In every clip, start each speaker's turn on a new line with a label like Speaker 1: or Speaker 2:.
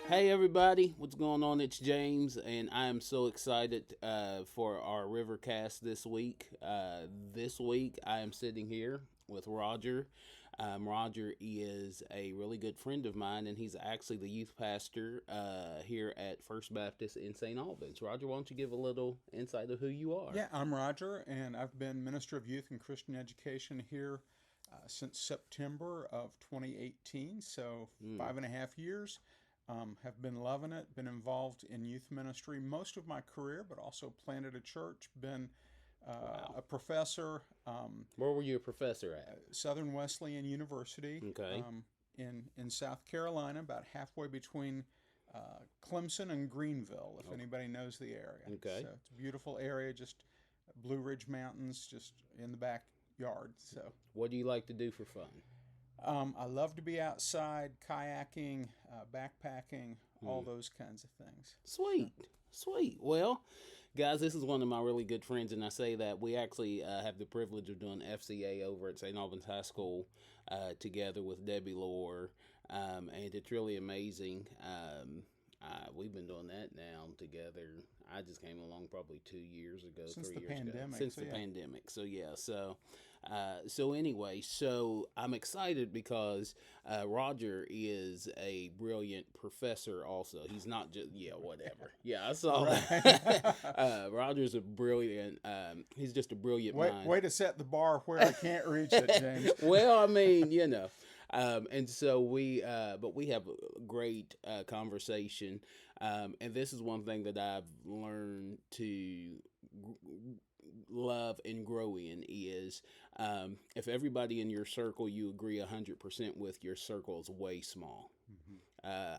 Speaker 1: Hey everybody, what's going on? It's James, and I am so excited for our Rivercast this week. This week, I am sitting here with Roger. Roger is a really good friend of mine, and he's actually the youth pastor here at First Baptist in St. Albans. Roger, why don't you give a little insight of who you are?
Speaker 2: Yeah, I'm Roger, and I've been Minister of Youth and Christian Education here since September of 2018, so
Speaker 1: Mm,
Speaker 2: 5.5 years. Have been loving it, been involved in youth ministry most of my career, but also planted a church, been
Speaker 1: wow.
Speaker 2: a professor,
Speaker 1: Where were you a professor at?
Speaker 2: Southern Wesleyan University
Speaker 1: Okay,
Speaker 2: in South Carolina, about halfway between Clemson and Greenville, if
Speaker 1: okay,
Speaker 2: anybody knows the area.
Speaker 1: okay.
Speaker 2: So it's a beautiful area, just Blue Ridge Mountains, just in the backyard. So
Speaker 1: What do you like to do for fun?
Speaker 2: I love to be outside, kayaking, backpacking, all
Speaker 1: Hmm.
Speaker 2: those kinds of things. So
Speaker 1: Sweet, sweet. Well, guys, this is one of my really good friends, and I say that we actually have the privilege of doing FCA over at St. Albans High School together with Debbie Lohr, and it's really amazing. We've been doing that now together. I just came along probably 2 years ago,
Speaker 2: since
Speaker 1: 3
Speaker 2: the
Speaker 1: years ago,
Speaker 2: pandemic,
Speaker 1: since
Speaker 2: so
Speaker 1: the
Speaker 2: yeah.
Speaker 1: pandemic. So yeah, so anyway, so I'm excited because Roger is a brilliant professor. Also, he's not just whatever. Yeah, I saw that.
Speaker 2: Right.
Speaker 1: Roger's a brilliant. He's just a brilliant
Speaker 2: Way,
Speaker 1: mind.
Speaker 2: way to set the bar where I can't reach it, James.
Speaker 1: Well, I mean, and so but we have a great conversation, and this is one thing that I've learned to love and grow in is if everybody in your circle you agree 100% with, your circle is way small.
Speaker 2: Mhm.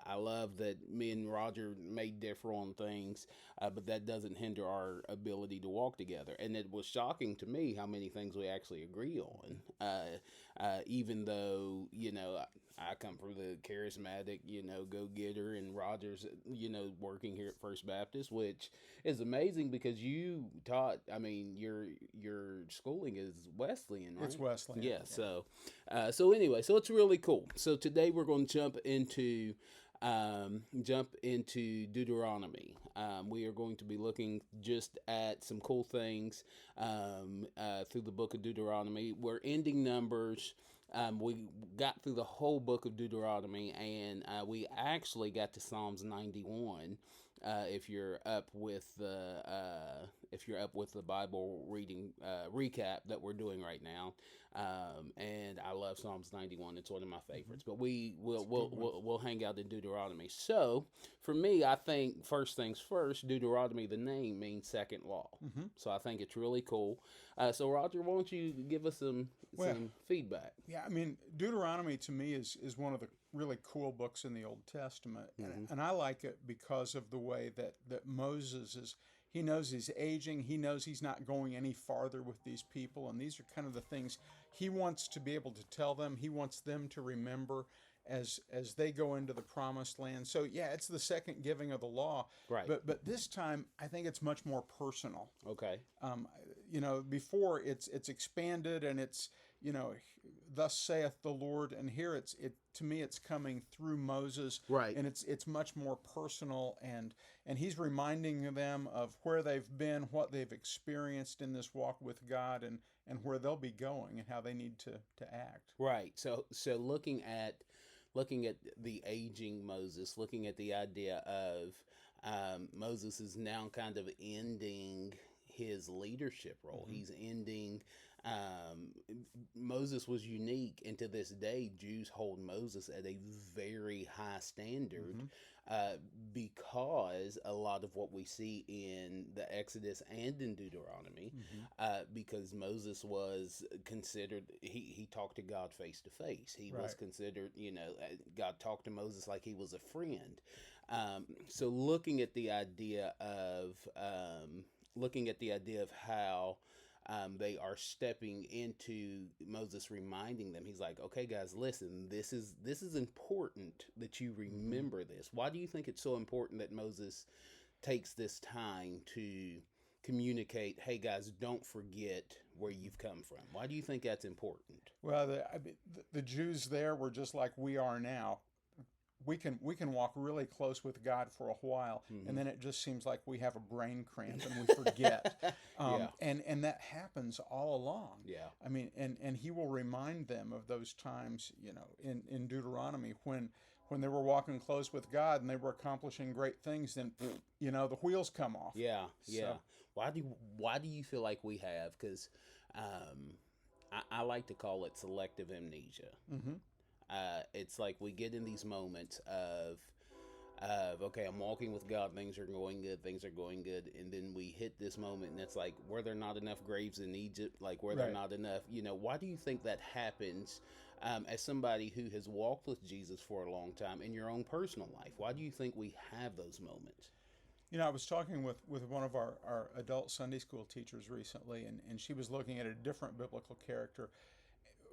Speaker 1: I love that me and Roger may differ on things, but that doesn't hinder our ability to walk together. And it was shocking to me how many things we actually agree on. Even though, I come from the charismatic, go getter, and Roger's, working here at First Baptist, which is amazing because you taught, I mean, your schooling is Wesleyan,
Speaker 2: It's
Speaker 1: right?
Speaker 2: Wesleyan.
Speaker 1: Yeah,
Speaker 2: Yeah.
Speaker 1: so anyway, so it's really cool. So today we're going to jump into Deuteronomy. We are going to be looking just at some cool things through the book of Deuteronomy. We're ending Numbers. We got through the whole book of Deuteronomy, and we actually got to Psalms 91. If you're up with the Bible reading recap that we're doing right now, and I love Psalms 91. It's one of my
Speaker 2: Mhm.
Speaker 1: favorites. But we will
Speaker 2: It's a good one.
Speaker 1: we'll hang out in Deuteronomy. So for me, I think first things first. Deuteronomy, the name means second law.
Speaker 2: Hmm.
Speaker 1: So I think it's really cool. So Roger, why don't you give us
Speaker 2: Well,
Speaker 1: some feedback?
Speaker 2: yeah, I mean, Deuteronomy to me is one of the really cool books in the Old Testament,
Speaker 1: Hmm.
Speaker 2: and I like it because of the way that Moses is. He knows he's aging. He knows he's not going any farther with these people, and these are kind of the things he wants to be able to tell them. He wants them to remember as they go into the promised land. So yeah, it's the second giving of the law,
Speaker 1: Right.
Speaker 2: but this time I think it's much more personal.
Speaker 1: Okay.
Speaker 2: um, Before it's expanded and it's thus saith the Lord, and here it to me it's coming through Moses,
Speaker 1: Right.
Speaker 2: and it's much more personal, and he's reminding them of where they've been, what they've experienced in this walk with God, and where they'll be going and how they need to act.
Speaker 1: Right. So looking at the aging Moses, looking at the idea of Moses is now kind of ending his leadership role.
Speaker 2: Hmm.
Speaker 1: He's ending. Um, Moses was unique, and to this day, Jews hold Moses at a very high standard
Speaker 2: Hmm.
Speaker 1: uh, because a lot of what we see in the Exodus and in Deuteronomy,
Speaker 2: Hmm.
Speaker 1: because Moses was considered, he talked to God face to face. He was
Speaker 2: Right.
Speaker 1: considered, God talked to Moses like he was a friend. So looking at the idea of how they are stepping into Moses, reminding them. He's like, "Okay, guys, listen. This is important that you
Speaker 2: Hmm.
Speaker 1: remember this. Why do you think it's so important that Moses takes this time to communicate? Hey, guys, don't forget where you've come from. Why do you think that's important?"
Speaker 2: Well, I mean, the Jews there were just like we are now. we can walk really close with God for a while,
Speaker 1: Mm-hmm.
Speaker 2: and then it just seems like we have a brain cramp and we forget.
Speaker 1: Yeah.
Speaker 2: And that happens all along.
Speaker 1: Yeah.
Speaker 2: I mean, and he will remind them of those times, in Deuteronomy when they were walking close with God and they were accomplishing great things, then the wheels come off.
Speaker 1: Yeah. Yeah.
Speaker 2: So,
Speaker 1: Why do you feel like we have? Because I like to call it selective amnesia.
Speaker 2: mm-hmm.
Speaker 1: It's like we get in these moments of okay, I'm walking with God, things are going good, and then we hit this moment, and it's like, were there not enough graves in Egypt? Like, were there
Speaker 2: Right.
Speaker 1: not enough? Why do you think that happens? As somebody who has walked with Jesus for a long time in your own personal life, why do you think we have those moments?
Speaker 2: I was talking with one of our adult Sunday school teachers recently, and she was looking at a different biblical character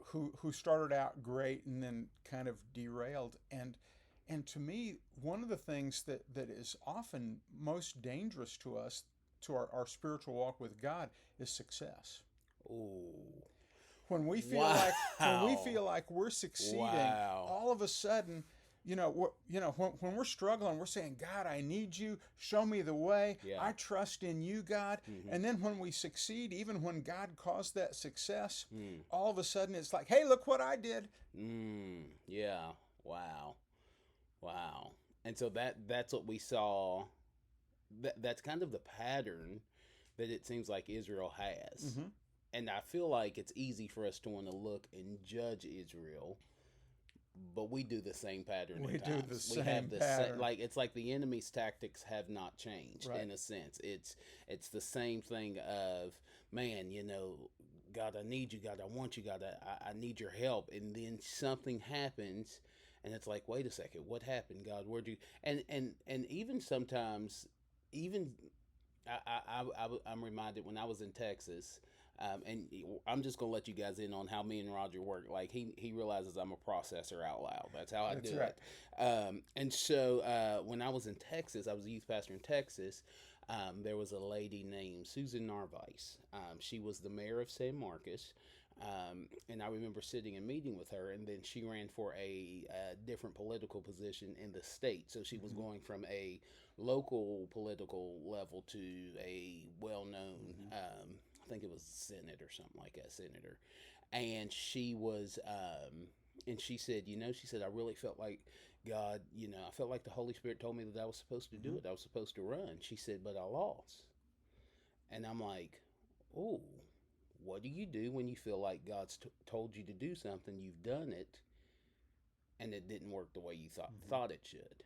Speaker 2: who started out great and then kind of derailed. And to me, one of the things that is often most dangerous to us, to our spiritual walk with God, is success.
Speaker 1: Oh,
Speaker 2: When we feel
Speaker 1: wow.
Speaker 2: like we're succeeding,
Speaker 1: Wow.
Speaker 2: all of a sudden, when we're struggling, we're saying, God, I need you. Show me the way.
Speaker 1: Yeah.
Speaker 2: I trust in you, God.
Speaker 1: Mm-hmm.
Speaker 2: And then when we succeed, even when God caused that success,
Speaker 1: Mm.
Speaker 2: all of a sudden it's like, hey, look what I did.
Speaker 1: Yeah. Wow. Wow. And so that's what we saw. That's kind of the pattern that it seems like Israel has.
Speaker 2: Mm-hmm.
Speaker 1: And I feel like it's easy for us to want to look and judge Israel, but we do the same pattern.
Speaker 2: We
Speaker 1: at
Speaker 2: do
Speaker 1: times.
Speaker 2: the
Speaker 1: We
Speaker 2: same
Speaker 1: have the
Speaker 2: pattern.
Speaker 1: like it's like the enemy's tactics have not changed.
Speaker 2: Right.
Speaker 1: In a sense. It's the same thing of, man, God, I need you, God, I want you, God, I need your help, and then something happens, and it's like, wait a second, what happened, God? Where'd you? And even sometimes, even I'm reminded when I was in Texas. And I'm just gonna let you guys in on how me and Roger work. Like he realizes I'm a processor out loud. That's how I do
Speaker 2: right.
Speaker 1: it. And so when I was in Texas, I was a youth pastor in Texas. There was a lady named Susan Narvaez. She was the mayor of San Marcos. And I remember sitting and meeting with her, and then she ran for a different political position in the state. So she was going from a local political level to a well-known, I think it was Senate or something like that, senator. And she was, and she said, I really felt like God, I felt like the Holy Spirit told me that I was supposed to do it. I was supposed to run. She said, but I lost. And I'm like, oh, what do you do when you feel like God's told you to do something, you've done it, and it didn't work the way you thought it should?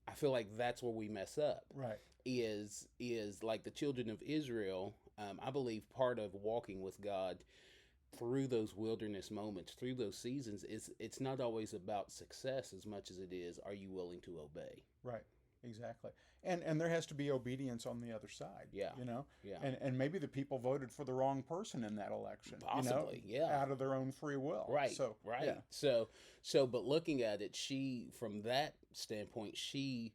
Speaker 1: I feel like that's where we mess up.
Speaker 2: Right.
Speaker 1: Is like the children of Israel. I believe part of walking with God through those wilderness moments, through those seasons, is it's not always about success as much as it is, are you willing to obey?
Speaker 2: Right. Exactly. And there has to be obedience on the other side.
Speaker 1: Yeah. Yeah.
Speaker 2: And maybe the people voted for the wrong person in that election.
Speaker 1: Possibly, yeah.
Speaker 2: Out of their own free will.
Speaker 1: Right.
Speaker 2: So
Speaker 1: right.
Speaker 2: Yeah.
Speaker 1: So but looking at it, from that standpoint, she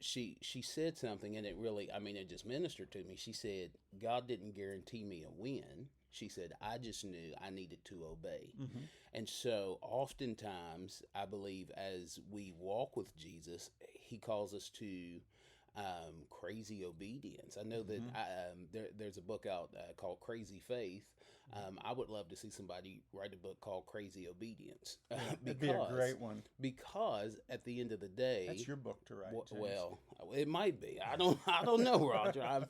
Speaker 1: said something, and it just ministered to me. She said, God didn't guarantee me a win. She said, I just knew I needed to obey.
Speaker 2: Mm-hmm.
Speaker 1: And so oftentimes, I believe as we walk with Jesus, he calls us to crazy obedience. I know that there's a book out called Crazy Faith. I would love to see somebody write a book called Crazy Obedience.
Speaker 2: That'd be a great one.
Speaker 1: Because at the end of the day,
Speaker 2: that's your book to write. James.
Speaker 1: Well, it might be. I don't know, Roger.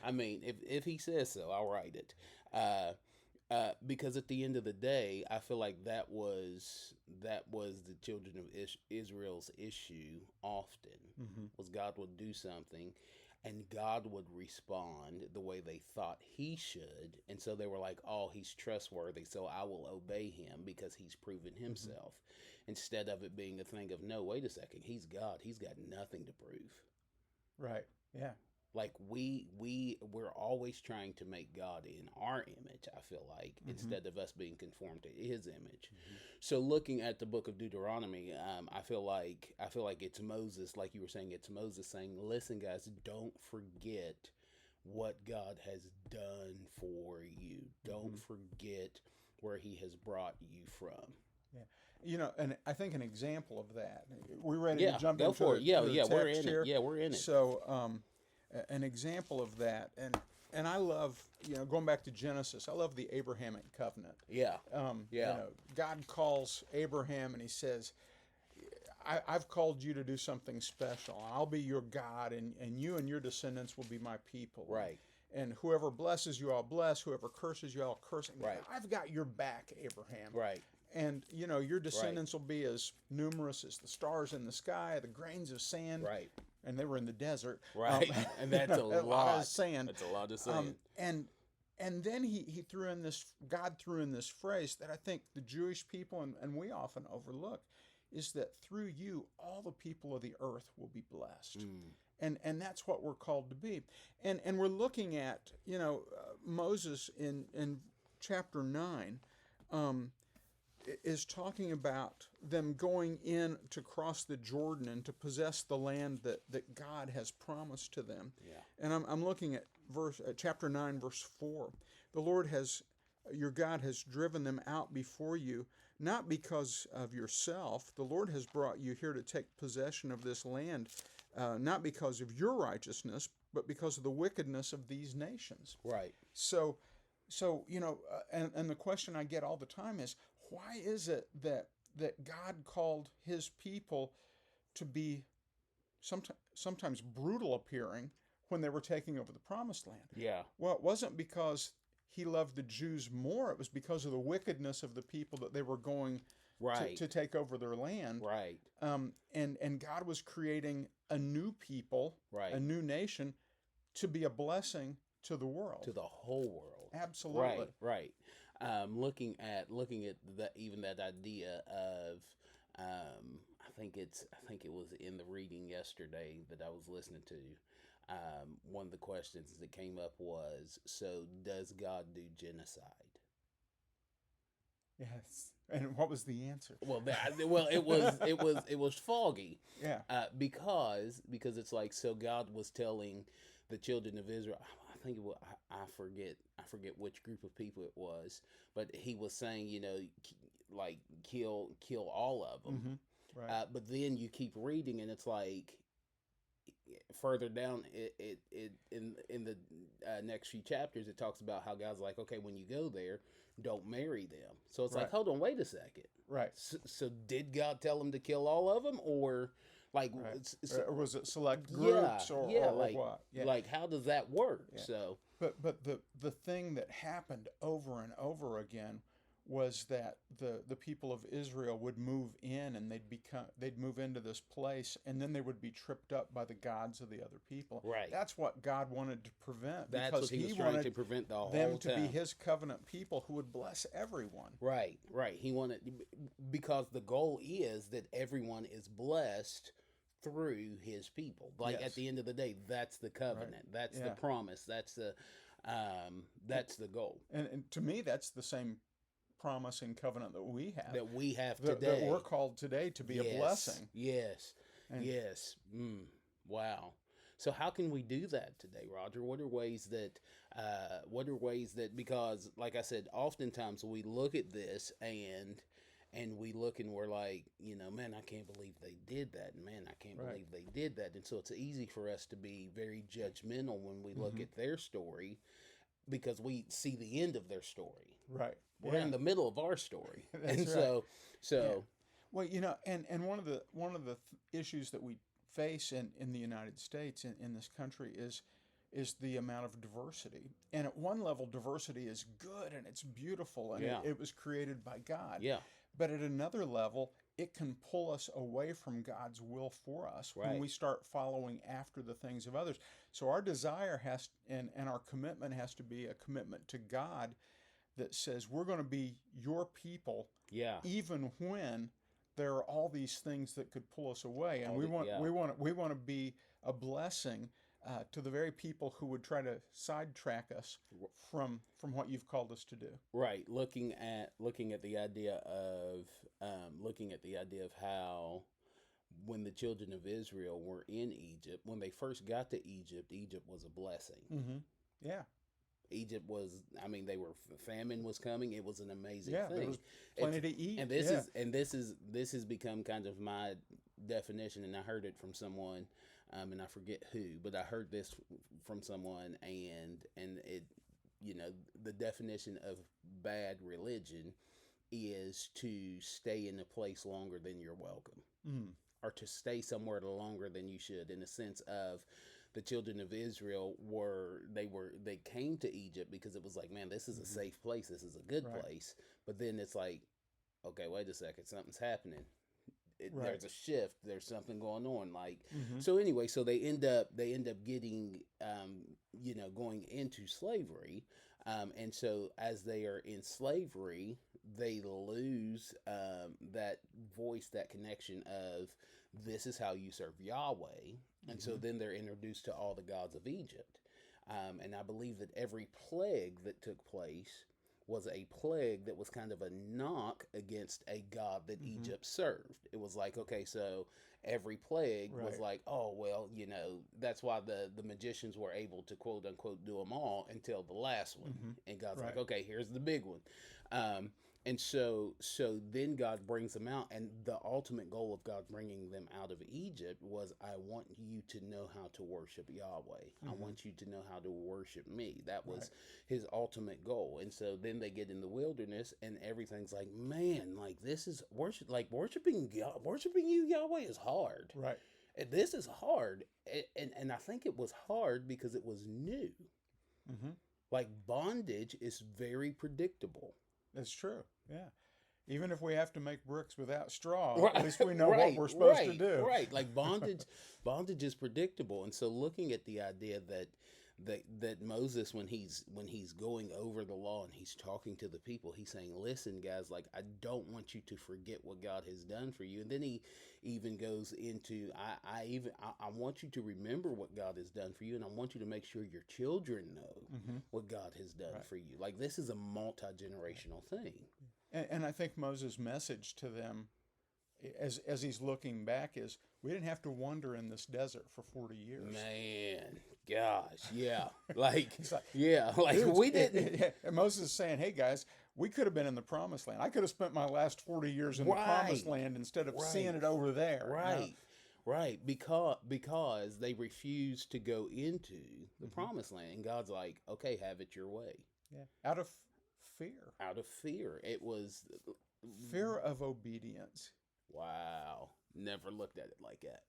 Speaker 1: I mean, if he says so, I'll write it. Because at the end of the day, I feel like that was the children of Israel's issue often, was God would do something and God would respond the way they thought he should. And so they were like, oh, he's trustworthy, so I will obey him because he's proven himself. Instead of it being a thing of, no, wait a second, he's God. He's got nothing to prove.
Speaker 2: Right. Yeah.
Speaker 1: Like we're always trying to make God in our image, I feel like, instead of us being conformed to his image. So looking at the book of Deuteronomy, I feel like it's Moses, like you were saying, it's Moses saying, listen, guys, don't forget what God has done for you. Don't forget where he has brought you from.
Speaker 2: Yeah. And I think an example of that. We're ready to jump
Speaker 1: go
Speaker 2: into
Speaker 1: for it. Yeah,
Speaker 2: the
Speaker 1: yeah,
Speaker 2: text
Speaker 1: we're in
Speaker 2: here.
Speaker 1: it. Yeah, we're in it.
Speaker 2: So, an example of that, and I love, going back to Genesis, I love the Abrahamic covenant.
Speaker 1: Yeah, yeah,
Speaker 2: God calls Abraham and he says, I've called you to do something special. I'll be your God, and you and your descendants will be my people.
Speaker 1: right,
Speaker 2: And whoever blesses you, I'll bless. Whoever curses you, I'll curse.
Speaker 1: Right.
Speaker 2: I've got your back, Abraham.
Speaker 1: right,
Speaker 2: And, your descendants will be as numerous as the stars in the sky, the grains of sand.
Speaker 1: right,
Speaker 2: And they were in the desert.
Speaker 1: right. And that's a lot
Speaker 2: of sand.
Speaker 1: That's a lot of sand.
Speaker 2: And then God threw in this phrase that I think the Jewish people, and we often overlook, is that through you, all the people of the earth will be blessed. And that's what we're called to be. And we're looking at, Moses in chapter 9, is talking about them going in to cross the Jordan and to possess the land that God has promised to them.
Speaker 1: Yeah.
Speaker 2: And I'm looking at chapter 9, verse 4. The Lord your God has driven them out before you, not because of yourself. The Lord has brought you here to take possession of this land, not because of your righteousness, but because of the wickedness of these nations.
Speaker 1: Right.
Speaker 2: So and the question I get all the time is, why is it that God called his people to be sometimes brutal appearing when they were taking over the promised land?
Speaker 1: Yeah.
Speaker 2: Well, it wasn't because he loved the Jews more. It was because of the wickedness of the people that they were going to take over their land.
Speaker 1: Right.
Speaker 2: And God was creating a new people,
Speaker 1: Right.
Speaker 2: a new nation, to be a blessing to the world.
Speaker 1: To the whole world.
Speaker 2: Absolutely.
Speaker 1: Right. Looking at even that idea of, I think it was in the reading yesterday that I was listening to. One of the questions that came up was, so does God do genocide?
Speaker 2: Yes. And what was the answer?
Speaker 1: Well, it was foggy.
Speaker 2: Yeah.
Speaker 1: Because it's like, so God was telling the children of Israel. I think it was, I forget which group of people it was, but he was saying, like kill all of them.
Speaker 2: Mm-hmm. Right.
Speaker 1: But then you keep reading, and it's like further down it in the next few chapters, it talks about how God's like, okay, when you go there, don't marry them. So it's like, hold on, wait a second.
Speaker 2: Right.
Speaker 1: So did God tell him to kill all of them, or like,
Speaker 2: or was it select groups, or
Speaker 1: like
Speaker 2: what? Yeah.
Speaker 1: Like, how does that work? Yeah. So,
Speaker 2: but the thing that happened over and over again was that the people of Israel would move in, and they'd move into this place, and then they would be tripped up by the gods of the other people.
Speaker 1: Right.
Speaker 2: That's what God wanted to prevent.
Speaker 1: That's
Speaker 2: because
Speaker 1: what he was trying to prevent the whole
Speaker 2: them to
Speaker 1: time.
Speaker 2: be his covenant people who would bless everyone.
Speaker 1: Right. He wanted, because the goal is that everyone is blessed through his people. Like, at the end of the day, that's the covenant. Right. That's the promise. That's the goal.
Speaker 2: And to me, that's the same promise and covenant that we have
Speaker 1: today.
Speaker 2: That we're called today to be a blessing.
Speaker 1: Yes. Wow. So how can we do that today, Roger? What are ways that because, like I said, oftentimes we look at this and we look and we're like, man, I can't believe they did that. And man, I can't believe they did that. And so it's easy for us to be very judgmental when we look at their story, because we see the end of their story.
Speaker 2: Right.
Speaker 1: We're in the middle of our story.
Speaker 2: That's
Speaker 1: and
Speaker 2: right.
Speaker 1: So
Speaker 2: well, and one of the issues that we face in the United States, in this country, is the amount of diversity. And at one level, diversity is good and it's beautiful, and it was created by God.
Speaker 1: Yeah.
Speaker 2: But at another level, it can pull us away from God's will for us when we start following after the things of others. So our desire and our commitment has to be a commitment to God that says we're going to be your people, even when there are all these things that could pull us away, and we want to be a blessing to the very people who would try to sidetrack us from what you've called us to do.
Speaker 1: Right. Looking at the idea of how when the children of Israel were in Egypt, when they first got to Egypt, Egypt was a blessing.
Speaker 2: Mm-hmm. Yeah.
Speaker 1: Egypt was, I mean, famine was coming. It was an amazing
Speaker 2: Yeah,
Speaker 1: thing.
Speaker 2: there was plenty to eat.
Speaker 1: And this has become kind of my definition. And I heard it from someone, and I forget who, but I heard this from someone, and it, the definition of bad religion is to stay in a place longer than you're welcome, or to stay somewhere longer than you should, in the sense of the children of Israel they came to Egypt because it was like, man, this is a safe place, this is a good place. But then it's like, okay, wait a second, something's happening. There's a shift. There's something going on. Like, so anyway, so they end up getting, going into slavery. And so as they are in slavery, they lose that voice, that connection of, this is how you serve Yahweh. And so then they're introduced to all the gods of Egypt. And I believe that every plague that took place was a plague that was kind of a knock against a god that Egypt served. It was like, okay, so every plague was like, oh, well, that's why the magicians were able to, quote unquote, do them all until the last one. And God's like, okay, here's the big one. And so then God brings them out, and the ultimate goal of God bringing them out of Egypt was, I want you to know how to worship Yahweh. I want you to know how to worship me. That was his ultimate goal. And so then they get in the wilderness, and everything's like, man, like, this is worshiping you, Yahweh, is hard.
Speaker 2: Right.
Speaker 1: And this is hard. And I think it was hard because it was new. Like, bondage is very predictable.
Speaker 2: That's true. Yeah. Even if we have to make bricks without straw, at least we know what we're supposed to do.
Speaker 1: Right. Like, bondage is predictable. And so looking at the idea that Moses, when he's going over the law and he's talking to the people, he's saying, listen, guys, like, I don't want you to forget what God has done for you. And then he even goes into, I want you to remember what God has done for you, and I want you to make sure your children know what God has done for you. Like, this is a multi-generational thing.
Speaker 2: And I think Moses' message to them, as he's looking back, is, we didn't have to wander in this desert for 40 years.
Speaker 1: Man, gosh, yeah. Like, we didn't.
Speaker 2: And Moses is saying, hey, guys, we could have been in the promised land. I could have spent my last 40 years in the promised land instead of seeing it over there.
Speaker 1: Right. Right, because they refused to go into the promised land. And God's like, okay, have it your way.
Speaker 2: Yeah, out of fear.
Speaker 1: Out of fear. It was...
Speaker 2: fear of obedience.
Speaker 1: Wow. Never looked at it like that.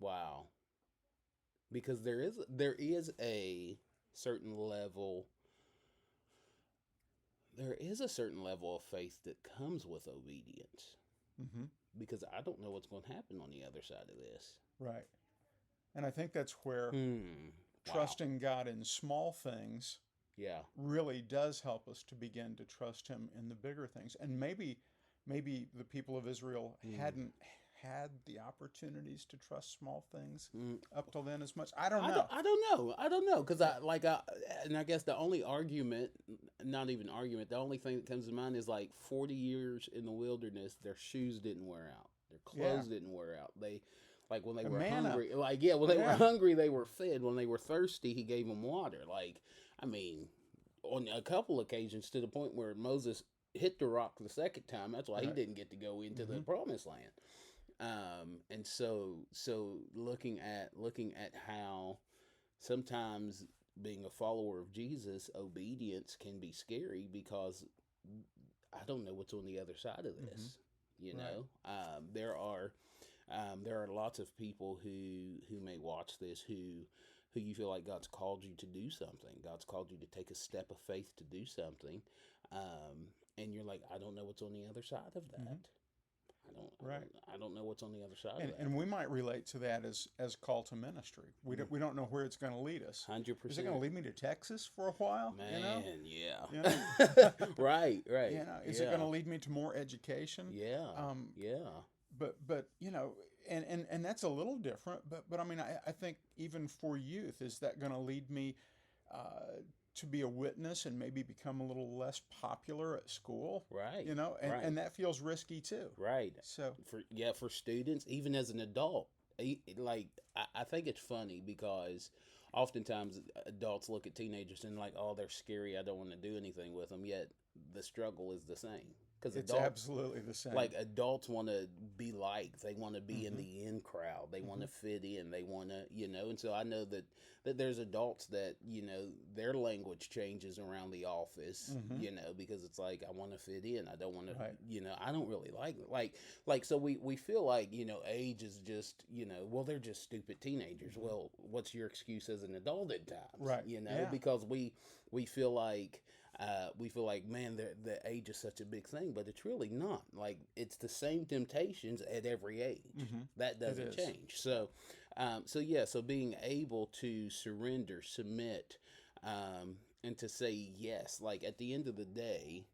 Speaker 1: Wow. Because there is a certain level... There is a certain level of faith that comes with obedience. Because I don't know what's going to happen on the other side of this.
Speaker 2: Right. And I think that's where trusting God in small things really does help us to begin to trust him in the bigger things. And maybe the people of Israel hadn't had the opportunities to trust small things up till then as much. I don't know.
Speaker 1: I don't know. Because I guess the only argument, not even argument, the only thing that comes to mind is, like, 40 years in the wilderness, their shoes didn't wear out. Their clothes didn't wear out. They, like, when they were hungry, when they were hungry, they were fed. When they were thirsty, he gave them water. Like, I mean, on a couple occasions, to the point where Moses hit the rock the second time. That's why he didn't get to go into the promised land. And so looking at how sometimes being a follower of Jesus, obedience can be scary, because I don't know what's on the other side of this. You know, there are lots of people who may watch this who you feel like God's called you to do something. God's called you to take a step of faith to do something. And you're like, I don't know what's on the other side of that. I don't know what's on the other side of that.
Speaker 2: And we might relate to that as call to ministry. We don't know where it's going to lead us.
Speaker 1: 100%.
Speaker 2: Is it going to lead me to Texas for a while?
Speaker 1: Man,
Speaker 2: You know?
Speaker 1: Right.
Speaker 2: You know, is it going to lead me to more education?
Speaker 1: Yeah.
Speaker 2: But you know, and that's a little different. But I mean, I think even for youth, is that going to lead me to be a witness and maybe become a little less popular at school?
Speaker 1: Right.
Speaker 2: You know, and that feels risky too.
Speaker 1: Right.
Speaker 2: So
Speaker 1: for students, even as an adult, like, I think it's funny because oftentimes adults look at teenagers and like, oh, they're scary. I don't want to do anything with them. Yet the struggle is the same. Because
Speaker 2: It's
Speaker 1: adults,
Speaker 2: absolutely the same.
Speaker 1: like adults want to be liked. They want to be in
Speaker 2: Mhm.
Speaker 1: the in crowd. They want to
Speaker 2: Mhm.
Speaker 1: fit in. They want to, and so I know that there's adults that, their language changes around the office,
Speaker 2: Mhm.
Speaker 1: because it's like, I want to fit in. I don't want to,
Speaker 2: Right.
Speaker 1: I don't really like, so we feel like, age is just, well, they're just stupid teenagers.
Speaker 2: Mhm.
Speaker 1: Well, what's your excuse as an adult at times?
Speaker 2: Right. Yeah.
Speaker 1: Because we feel like, man, the age is such a big thing, but it's really not. Like, it's the same temptations at every age.
Speaker 2: Mhm.
Speaker 1: That doesn't
Speaker 2: is.
Speaker 1: change. So being able to surrender, submit, and to say yes. Like, at the end of the day,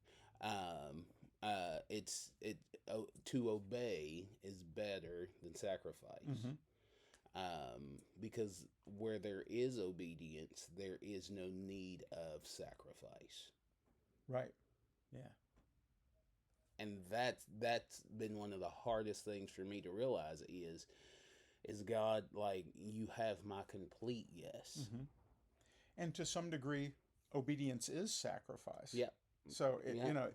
Speaker 1: to obey is better than sacrifice.
Speaker 2: Mhm.
Speaker 1: Because where there is obedience, there is no need of sacrifice.
Speaker 2: Right. Yeah.
Speaker 1: And that's been one of the hardest things for me to realize is God, like, you have my complete yes.
Speaker 2: Mhm. And to some degree, obedience is sacrifice.
Speaker 1: Yep.
Speaker 2: So
Speaker 1: Yeah.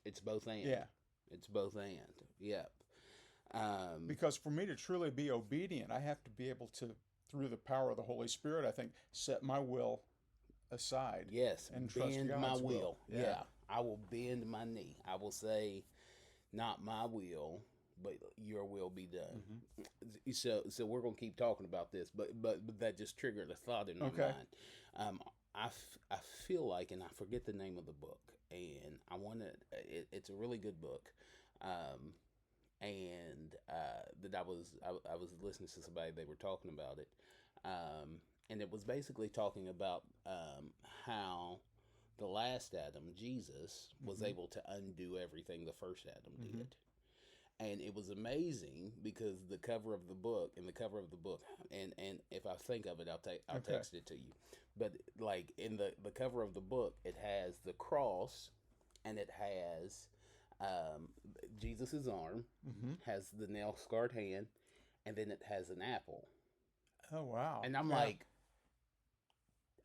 Speaker 1: It's both and.
Speaker 2: Yeah.
Speaker 1: It's both and. Yep.
Speaker 2: Because for me to truly be obedient, I have to be able to, through the power of the Holy Spirit, I think, set my will aside.
Speaker 1: Yes.
Speaker 2: And trust
Speaker 1: Bend my
Speaker 2: God's
Speaker 1: will.
Speaker 2: will.
Speaker 1: Yeah. I will bend my knee. I will say, not my will, but your will be done.
Speaker 2: Mhm.
Speaker 1: So we're gonna keep talking about this, but that just triggered a thought in my
Speaker 2: Okay.
Speaker 1: mind. I feel like, and I forget the name of the book, and I want to. It's a really good book, and that I was listening to somebody, they were talking about it, and it was basically talking about how the last Adam, Jesus, was
Speaker 2: Mhm.
Speaker 1: able to undo everything the first Adam
Speaker 2: Mhm.
Speaker 1: did. And it was amazing because the cover of the book, and if I think of it, I'll
Speaker 2: Okay.
Speaker 1: text it to you. But like, in the cover of the book, it has the cross, and it has Jesus's arm,
Speaker 2: Mhm.
Speaker 1: has the nail scarred hand, and then it has an apple.
Speaker 2: Oh, wow.
Speaker 1: And I'm
Speaker 2: Yeah.
Speaker 1: like,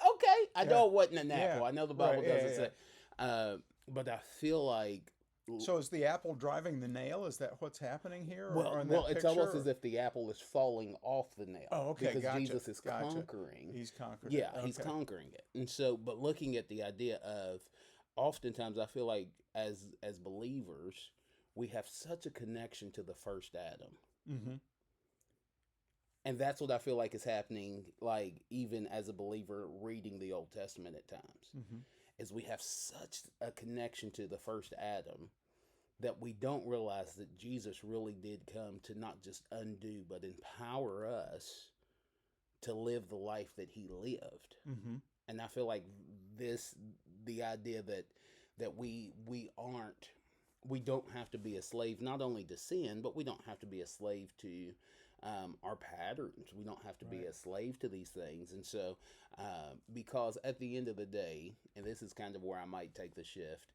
Speaker 1: okay, I
Speaker 2: Yeah.
Speaker 1: know it wasn't an
Speaker 2: Yeah.
Speaker 1: apple. I know the Bible
Speaker 2: Right. Yeah,
Speaker 1: doesn't
Speaker 2: yeah,
Speaker 1: say, but I feel like.
Speaker 2: So is the apple driving the nail? Is that what's happening here?
Speaker 1: Well,
Speaker 2: or in that
Speaker 1: it's
Speaker 2: picture,
Speaker 1: almost as if the apple is falling off the nail.
Speaker 2: Oh, okay,
Speaker 1: Because
Speaker 2: gotcha,
Speaker 1: Jesus is
Speaker 2: gotcha.
Speaker 1: conquering.
Speaker 2: He's conquered.
Speaker 1: Yeah,
Speaker 2: it.
Speaker 1: he's
Speaker 2: Okay.
Speaker 1: conquering it. And so, but looking at the idea of, oftentimes I feel like as believers, we have such a connection to the first Adam.
Speaker 2: Mm-hmm.
Speaker 1: And that's what I feel like is happening, like, even as a believer reading the Old Testament at times,
Speaker 2: Mm-hmm.
Speaker 1: is we have such a connection to the first Adam that we don't realize that Jesus really did come to not just undo, but empower us to live the life that he lived.
Speaker 2: Mm-hmm.
Speaker 1: And I feel like the idea that we don't have to be a slave, not only to sin, but we don't have to be a slave to our patterns. We don't have to be
Speaker 2: Right.
Speaker 1: a slave to these things. And so, because at the end of the day, and this is kind of where I might take the shift,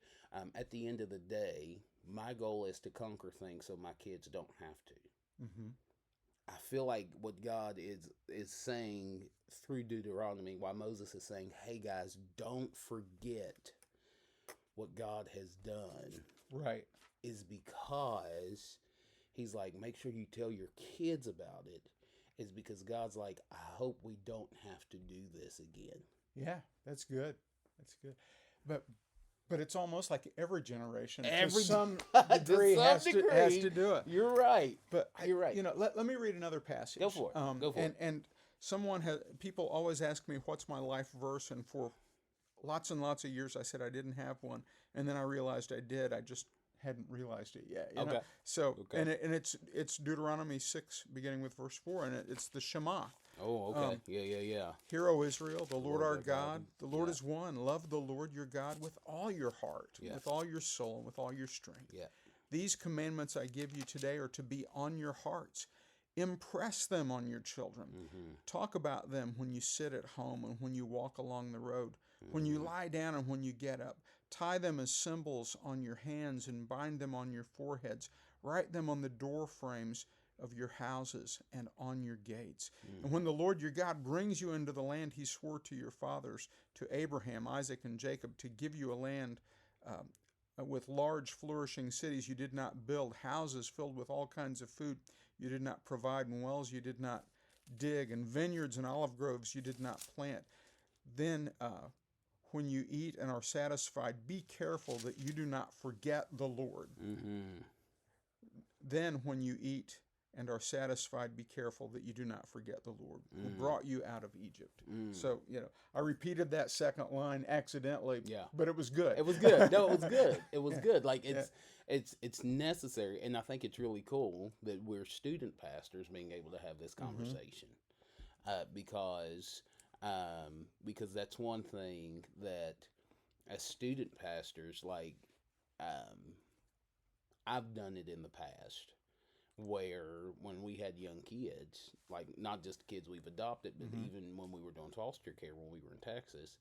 Speaker 1: at the end of the day, my goal is to conquer things so my kids don't have to.
Speaker 2: Mm-hmm.
Speaker 1: I feel like what God is saying through Deuteronomy, why Moses is saying, hey guys, don't forget what God has done,
Speaker 2: Right.
Speaker 1: is because he's like, make sure you tell your kids about it, is because God's like, I hope we don't have to do this again.
Speaker 2: Yeah, that's good. That's good. But it's almost like every generation
Speaker 1: To
Speaker 2: some
Speaker 1: some
Speaker 2: degree has
Speaker 1: degree,
Speaker 2: to do it.
Speaker 1: You're right.
Speaker 2: But
Speaker 1: You're right.
Speaker 2: let me read another passage.
Speaker 1: Go for it. Go for it.
Speaker 2: And people always ask me what's my life verse, and for lots and lots of years I said I didn't have one, and then I realized I did. I just hadn't realized it yet. You know? So
Speaker 1: Okay.
Speaker 2: and it's Deuteronomy 6, beginning with verse 4, and it's the Shema.
Speaker 1: Oh, okay. Yeah.
Speaker 2: Hear, O Israel, the Lord our
Speaker 1: our
Speaker 2: God,
Speaker 1: God.
Speaker 2: the Lord
Speaker 1: Yeah.
Speaker 2: is one. Love the Lord your God with all your heart,
Speaker 1: Yeah.
Speaker 2: with all your soul, and with all your strength.
Speaker 1: Yeah.
Speaker 2: These commandments I give you today are to be on your hearts. Impress them on your children.
Speaker 1: Mm-hmm.
Speaker 2: Talk about them when you sit at home and when you walk along the road, when you lie down and when you get up. Tie them as symbols on your hands and bind them on your foreheads. Write them on the door frames of your houses and on your gates. And when the Lord your God brings you into the land he swore to your fathers, to Abraham, Isaac, and Jacob, to give you a land with large flourishing cities you did not build, houses filled with all kinds of food you did not provide, and wells you did not dig, and vineyards and olive groves you did not plant, then when you eat and are satisfied, be careful that you do not forget the Lord. Then when you eat and are satisfied, be careful that you do not forget the Lord who brought you out of Egypt. So, I repeated that second line accidentally, but it was good.
Speaker 1: It was good. No, it was good. It was good. Like, it's necessary, and I think it's really cool that we're student pastors being able to have this conversation, because that's one thing that as student pastors, like, I've done it in the past, where when we had young kids, like not just kids we've adopted, but even when we were doing foster care when we were in Texas,